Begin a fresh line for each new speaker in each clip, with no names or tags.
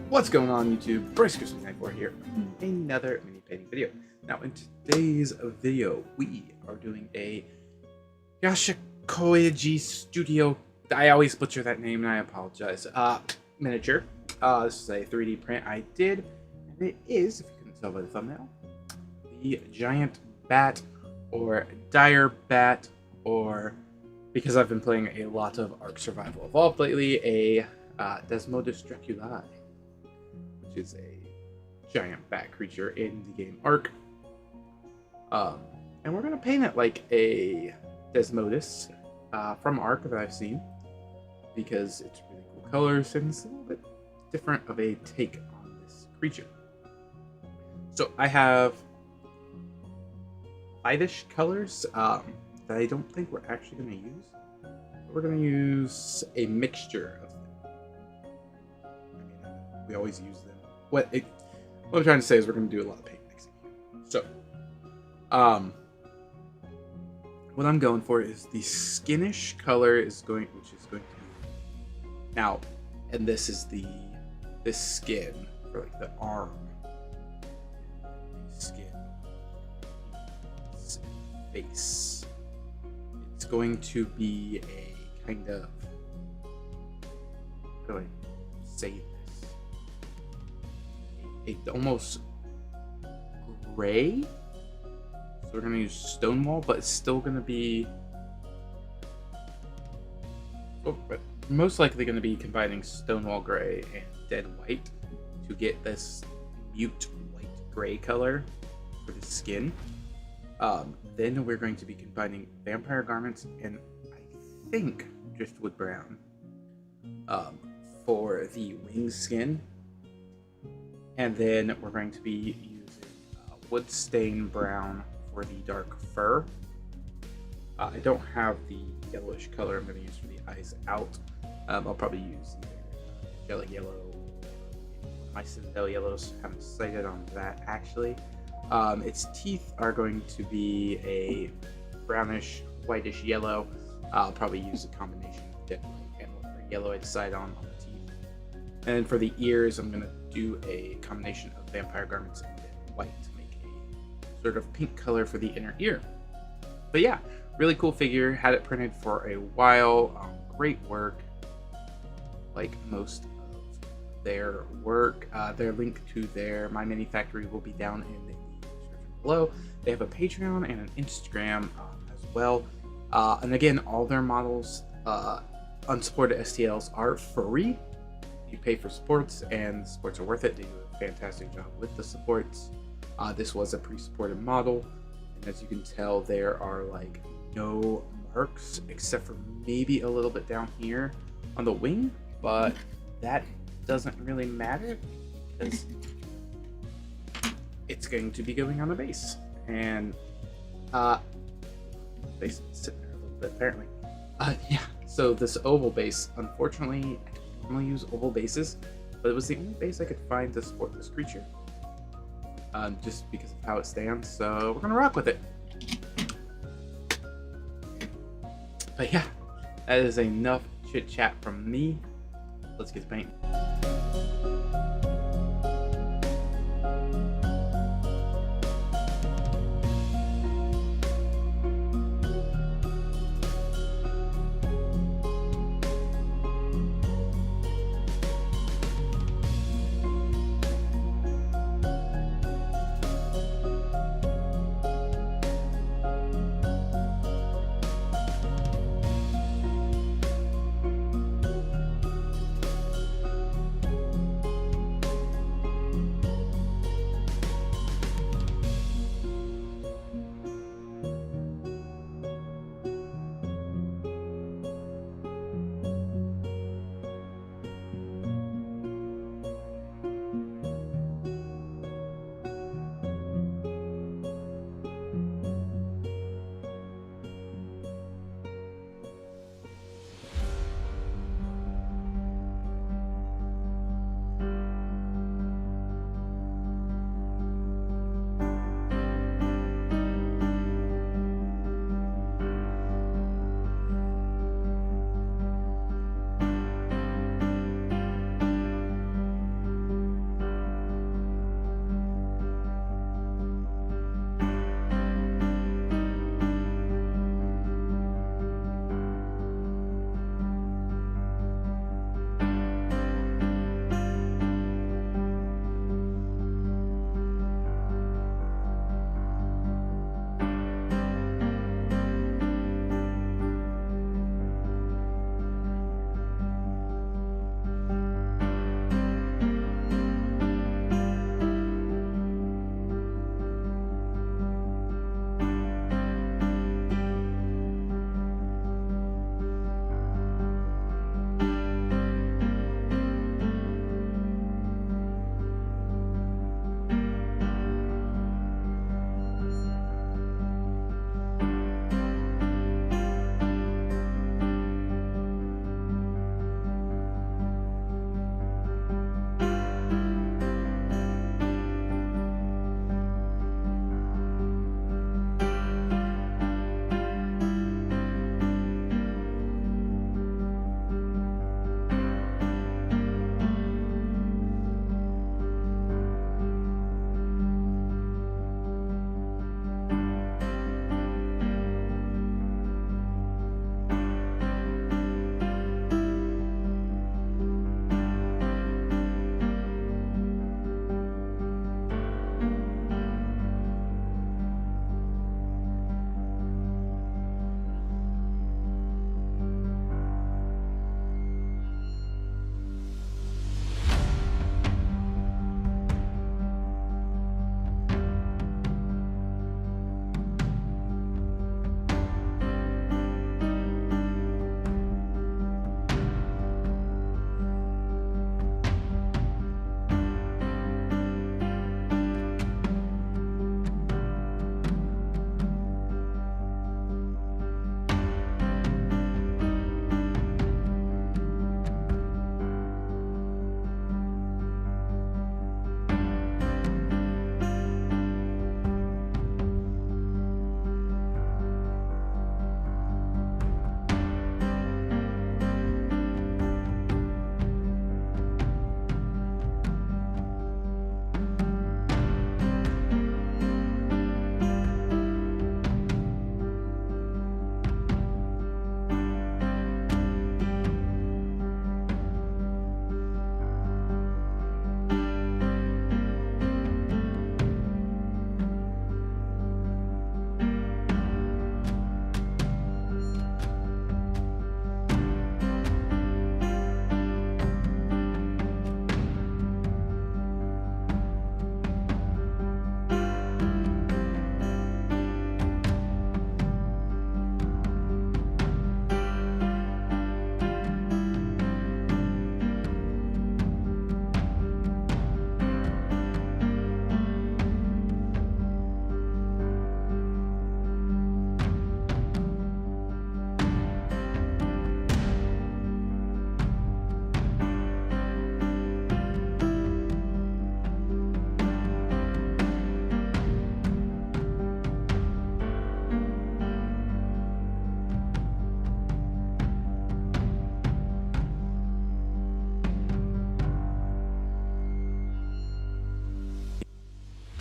What's going on YouTube? Bryce Christmas 94 here. Another mini painting video. Now in today's video, we are doing a Yasashii Kyojin Studio. I always butcher that name and I apologize. Miniature. This is a 3D print I did. And it is, if you couldn't tell by the thumbnail, the giant bat or dire bat, or because I've been playing a lot of Ark Survival Evolved lately, a Desmodus Draculae, which is a giant bat creature in the game Ark. And we're going to paint it like a Desmodus from Ark that I've seen, because it's really cool colors and it's a little bit different of a take on this creature. So I have 5-ish colors that I don't think we're actually going to use. We're going to use a mixture of them. I mean, we always use them. What I'm trying to say is we're going to do a lot of paint mixing. So, what I'm going for is the skinish color which is going to be now, and this is this skin for like the arm, skin, face. It's going to be a kind of, how do I say this? A almost gray. So we're going to use Stonewall, but it's still going to be most likely going to be combining Stonewall Gray and Dead White to get this mute white gray color for the skin. Then we're going to be combining Vampire Garments and I think Driftwood Brown for the wing skin. And then we're going to be using Woodstain Brown for the dark fur. I don't have the yellowish color I'm going to use for the eyes out. I'll probably use either jelly yellow or my Citadel yellows. I haven't decided on that actually. Its teeth are going to be a brownish, whitish yellow. I'll probably use a combination of dead white and whatever yellow I decide on the teeth. And then for the ears, I'm going to do a combination of Vampire Garments and dead white to make a sort of pink color for the inner ear. But yeah, really cool figure. Had it printed for a while. Great work. Like most of their work. Their link to their My Mini Factory will be down in the description below. They have a Patreon and an Instagram as well. And again, all their models, unsupported STLs, are free. You pay for supports, and the supports are worth it. They do a fantastic job with the supports. This was a pre-supported model, and as you can tell, there are like no marks except for maybe a little bit down here on the wing, but that doesn't really matter because it's going to be going on the base. And base is sitting there a little bit apparently. Yeah, so this oval base, unfortunately, I don't normally use oval bases, but it was the only base I could find to support this creature. Just because of how it stands, so we're gonna rock with it. But yeah, that is enough chit chat from me. Let's get to painting.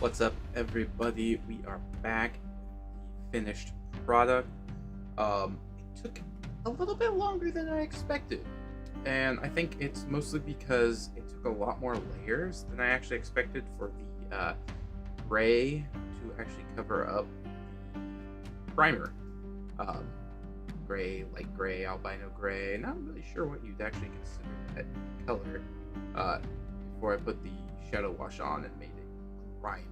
What's up, everybody? We are back. The finished product. It took a little bit longer than I expected, and I think it's mostly because it took a lot more layers than I actually expected for the gray to actually cover up the primer. Gray, light gray, albino gray. Not really sure what you'd actually consider that color. Before I put the shadow wash on and made it grimy,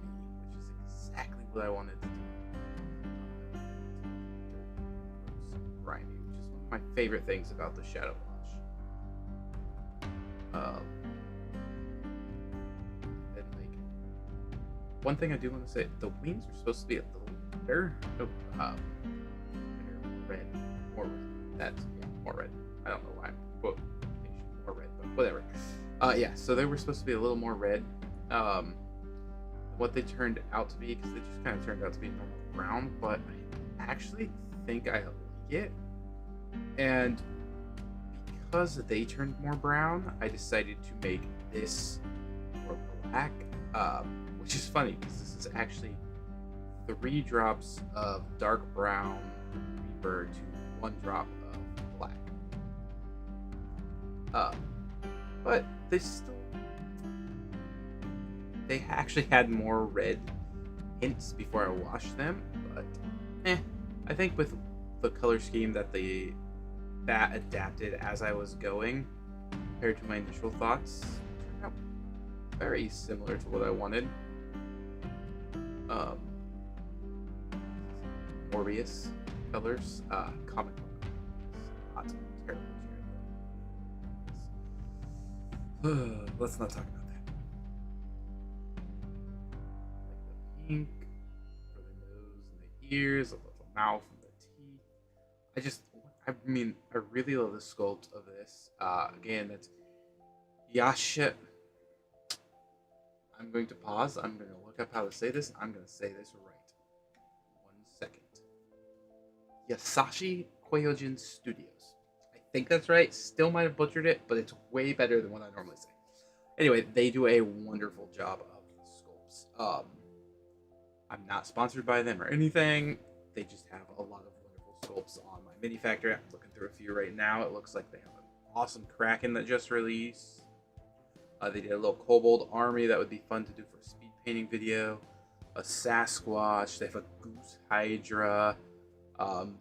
which is exactly what I wanted to do. Grimy, which is one of my favorite things about the shadow wash. And like, one thing I do want to say, the wings are supposed to be a little better. Red, more red. That's more red. I don't know why I'm more red, but whatever. Yeah, so they were supposed to be a little more red. What they turned out to be, because they just kind of turned out to be normal brown, but I actually think I like it. And because they turned more brown, I decided to make this more black, which is funny because this is actually 3 drops of dark brown Reaper to 1 drop of black. But they actually had more red hints before I washed them, but I think with the color scheme that adapted as I was going compared to my initial thoughts, it turned out very similar to what I wanted. Morbius colors, comic book. Not terrible here. Let's not talk about that. Like the pink for the nose and the ears, the mouth and the teeth. I really love the sculpt of this. Again, that's Yasha. I'm going to pause. I'm going to look up how to say this. I'm going to say this right. 1 second. Yasashii Kyojin Studios. I think that's right. Still might have butchered it, but it's way better than what I normally say. Anyway, they do a wonderful job of sculpts. I'm not sponsored by them or anything. They just have a lot of wonderful sculpts on my mini factory. I'm looking through a few right now. It looks like they have an awesome Kraken that just released. They did a little Kobold army that would be fun to do for a speed painting video. A Sasquatch. They have a Goose Hydra.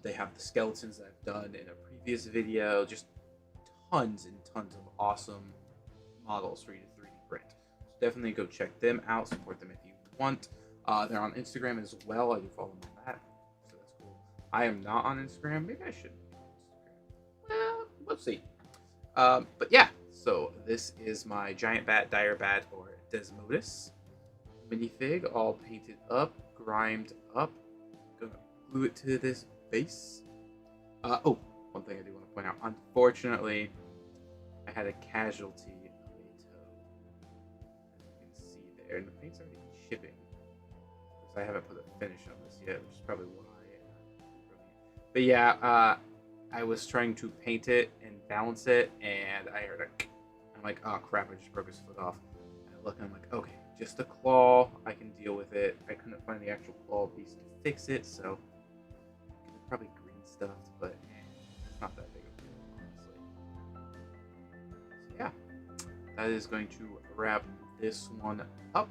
They have the skeletons that I've done in a previous video. Just tons and tons of awesome models for you to 3D print. So definitely go check them out. Support them if you want. They're on Instagram as well. I do follow them on that, so that's cool. I am not on Instagram. Maybe I should. Well, we'll see. But yeah, so this is my giant bat, Direbat, or Desmodus minifig, all painted up, grimed up. Gonna glue it to this base. Oh, one thing I do want to point out. Unfortunately, I had a casualty of a toe. As you can see there, and the paint's already shipping. Because I haven't put a finish on this yet, which is probably why. But yeah, I was trying to paint it and balance it, and I heard I'm like, oh crap, I just broke his foot off. And I look and I'm like, okay, just a claw, I can deal with it. I couldn't find the actual claw piece to fix it, so probably green stuffed, but it's not that big of a deal, honestly. So yeah, that is going to wrap this one up.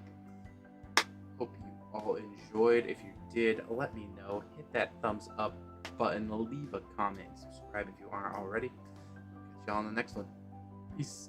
Hope you all enjoyed. If you did, let me know. Hit that thumbs up button, leave a comment, subscribe if you aren't already. Catch y'all on the next one. Peace.